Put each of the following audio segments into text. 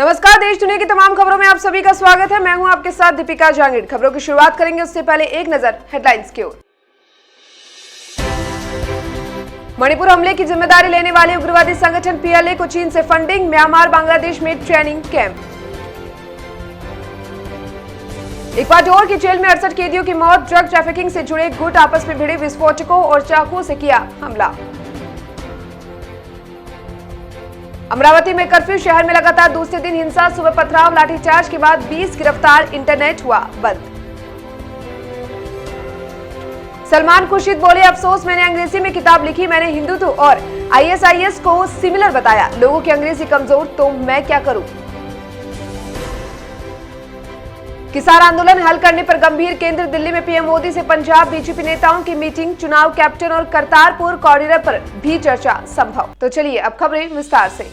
नमस्कार, देश दुनिया की तमाम खबरों में आप सभी का स्वागत है। मैं हूं आपके साथ दीपिका जहांगीर। खबरों की शुरुआत करेंगे उससे पहले एक नजर हेडलाइंस की ओर। मणिपुर हमले की जिम्मेदारी लेने वाले उग्रवादी संगठन पीएलए को चीन से फंडिंग, म्यांमार बांग्लादेश में ट्रेनिंग कैंप। इक्वाडोर की जेल में 68 कैदियों की मौत, ड्रग ट्रैफिकिंग से जुड़े गुट आपस में भिड़े, विस्फोटकों और चाकुओं से किया हमला। अमरावती में कर्फ्यू, शहर में लगातार दूसरे दिन हिंसा, सुबह पथराव, लाठीचार्ज के बाद 20 गिरफ्तार, इंटरनेट हुआ बंद। सलमान खुर्शीद बोले, अफसोस मैंने अंग्रेजी में किताब लिखी, मैंने हिंदुत्व और आईएसआईएस को सिमिलर बताया, लोगों की अंग्रेजी कमजोर तो मैं क्या करूं। किसान आंदोलन हल करने पर गंभीर, केंद्र दिल्ली में पीएम मोदी से पंजाब बीजेपी नेताओं की मीटिंग, चुनाव कैप्टन और करतारपुर कॉरिडोर पर भी चर्चा संभव। तो चलिए अब खबरें विस्तार से।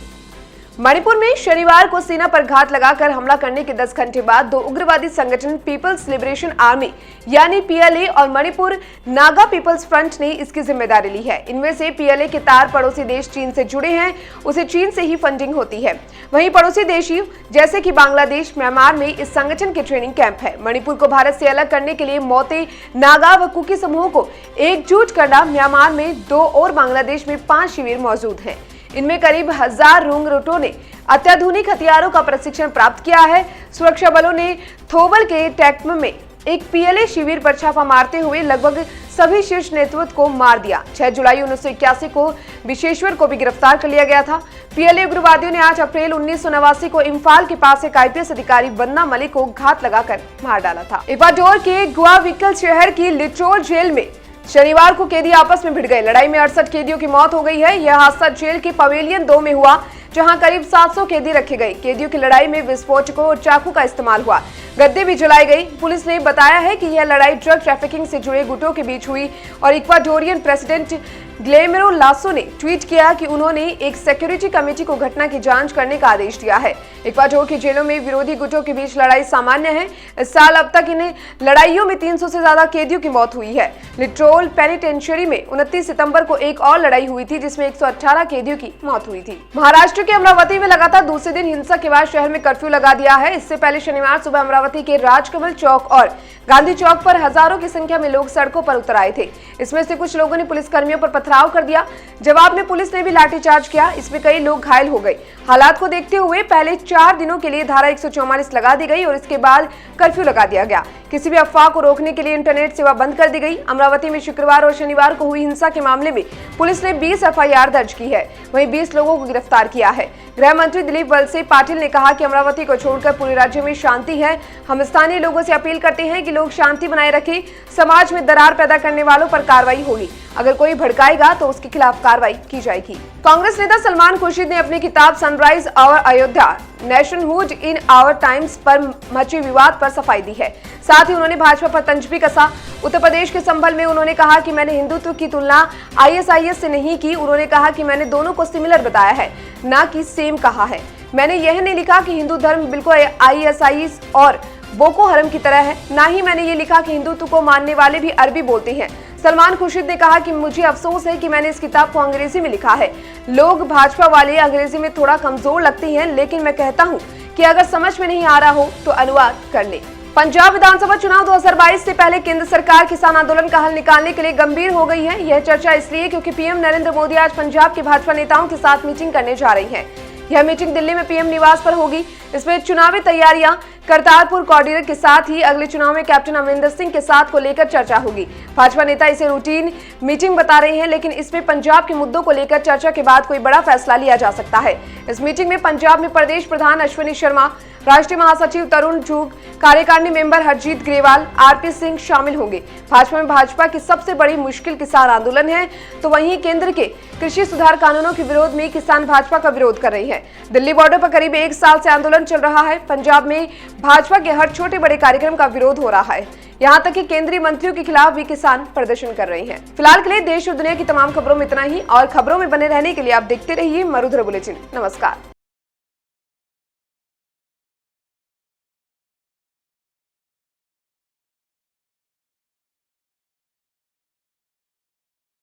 मणिपुर में शनिवार को सेना पर घात लगाकर हमला करने के 10 घंटे बाद दो उग्रवादी संगठन पीपल्स लिबरेशन आर्मी यानी पीएलए और मणिपुर नागा पीपल्स फ्रंट ने इसकी जिम्मेदारी ली है। इनमें से पीएलए के तार पड़ोसी देश चीन से जुड़े हैं, उसे चीन से ही फंडिंग होती है। वहीं पड़ोसी देश जैसे कि बांग्लादेश, म्यांमार में इस संगठन के ट्रेनिंग कैंप है। मणिपुर को भारत से अलग करने के लिए मोते, नागा व कुकी समूहों को एकजुट करना। म्यांमार में 2 और बांग्लादेश में 5 शिविर मौजूद हैं। इनमें करीब 1000 रोंगरुटों ने अत्याधुनिक हथियारों का प्रशिक्षण प्राप्त किया है। सुरक्षा बलों ने थोबल के टैक्म में एक पीएलए शिविर पर छापा मारते हुए लगभग सभी शीर्ष नेतृत्व को मार दिया। 6 जुलाई 1981 को विशेश्वर को भी गिरफ्तार कर लिया गया था। पीएलए उग्रवादियों ने 8 अप्रैल 1989 को इम्फाल के पास एक आईपीएस अधिकारी बन्ना मलिक को घात लगाकर मार डाला था। इक्वाडोर के गुआविकल शहर की लिटोरल जेल में शनिवार को कैदी आपस में भिड़ गए। लड़ाई में 68 कैदियों की मौत हो गई है। यह हादसा जेल के पवेलियन 2 में हुआ, जहां करीब 700 कैदी रखे गए। कैदियों की लड़ाई में विस्फोटकों और चाकू का इस्तेमाल हुआ, गद्दे भी जलाई गई। पुलिस ने बताया है कि यह लड़ाई ड्रग ट्रैफिकिंग से जुड़े गुटों के बीच हुई और इक्वाडोरियन प्रेसिडेंट ग्लेमेरो लासो ने ट्वीट किया कि उन्होंने एक सिक्योरिटी कमेटी को घटना की जांच करने का आदेश दिया है। इक्वाडोर की जेलों में विरोधी गुटों के बीच लड़ाई सामान्य है। इस साल अब तक इन लड़ाइयों में 300 से ज्यादा कैदियों की मौत हुई है। लिटोरल पेनिटेंशियरी में 29 सितंबर को एक और लड़ाई हुई थी, जिसमें 118 कैदियों की मौत हुई थी। महाराष्ट्र के अमरावती में लगातार दूसरे दिन हिंसा के बाद शहर में कर्फ्यू लगा दिया है। इससे पहले शनिवार सुबह अमरावती के राजकमल चौक और गांधी चौक पर हजारों की संख्या में लोग सड़कों पर उतर आए थे। इसमें से कुछ लोगों ने पुलिस कर्मियों पर पथराव कर दिया। जवाब में पुलिस ने भी लाठीचार्ज किया। इसमें कई लोग घायल हो गए। हालात को देखते हुए पहले 4 दिनों के लिए धारा 144 लगा दी गई और इसके बाद कर्फ्यू लगा दिया गया। किसी भी अफवाह को रोकने के लिए इंटरनेट सेवा बंद कर दी गई। अमरावती में शुक्रवार और शनिवार को हुई हिंसा के मामले में पुलिस ने 20 एफआईआर दर्ज की है, वहीं 20 लोगों को गिरफ्तार किया है। गृह मंत्री दिलीप वलसे पाटिल ने कहा कि अमरावती को छोड़कर पूरे राज्य में शांति है। हम स्थानीय लोगों से अपील करते हैं कि लोग शांति बनाए रखें। समाज में दरार पैदा करने वालों पर कार्रवाई होगी। अगर कोई भड़काएगा तो उसके खिलाफ कार्रवाई की जाएगी। कांग्रेस नेता सलमान खुर्शीद ने अपनी किताब sunrise over Ayodhya nationhood in our times पर मचे विवाद पर सफाई दी है। साथ ही उन्होंने भाजपा पर तंज भी कसा। उत्तर प्रदेश के संभल में उन्होंने कहा कि मैंने हिंदुत्व की तुलना आईएसआईएस से नहीं की। उन्होंने कहा कि मैंने दोनों को सिमिलर बताया है, ना कि सेम कहा है। मैंने यह नहीं लिखा कि हिंदू धर्म बिल्कुल आईएसआईएस और बोको हरम की तरह है, ना ही मैंने ये लिखा कि हिंदुत्व को मानने वाले भी अरबी बोलते हैं। सलमान खुर्शीद ने कहा कि मुझे अफसोस है कि मैंने इस किताब को अंग्रेजी में लिखा है। लोग भाजपा वाले अंग्रेजी में थोड़ा कमजोर लगते हैं, लेकिन मैं कहता हूं कि अगर समझ में नहीं आ रहा हो तो अनुवाद कर ले। पंजाब विधानसभा चुनाव 2022 से पहले केंद्र सरकार किसान आंदोलन का हल निकालने के लिए गंभीर हो गई है। यह चर्चा इसलिए क्योंकि पीएम नरेंद्र मोदी आज पंजाब के भाजपा नेताओं के साथ मीटिंग करने जा रही है। यह मीटिंग दिल्ली में पीएम निवास पर होगी। इसमें चुनावी तैयारियां, करतारपुर कॉरिडोर के साथ ही अगले चुनाव में कैप्टन अमरिंदर सिंह के साथ को लेकर चर्चा होगी। भाजपा नेता इसे रूटीन मीटिंग बता रहे हैं, लेकिन इसमें पंजाब के मुद्दों को लेकर चर्चा के बाद कोई बड़ा फैसला लिया जा सकता है। इस मीटिंग में पंजाब में प्रदेश प्रधान अश्विनी शर्मा, राष्ट्रीय महासचिव तरुण चुग, कार्यकारिणी मेंबर हरजीत ग्रेवाल, आरपी सिंह शामिल होंगे। भाजपा की सबसे बड़ी मुश्किल किसान आंदोलन है, तो वहीं केंद्र के कृषि सुधार कानूनों के विरोध में किसान भाजपा का विरोध कर रही है। दिल्ली बॉर्डर पर करीब 1 साल से आंदोलन चल रहा है। पंजाब में भाजपा के हर छोटे बड़े कार्यक्रम का विरोध हो रहा है। यहाँ तक कि केंद्रीय मंत्रियों के खिलाफ भी किसान प्रदर्शन कर रहे हैं। फिलहाल के लिए देश और दुनिया की तमाम खबरों में इतना ही, और खबरों में बने रहने के लिए आप देखते रहिए मरुधर बुलेटिन। नमस्कार।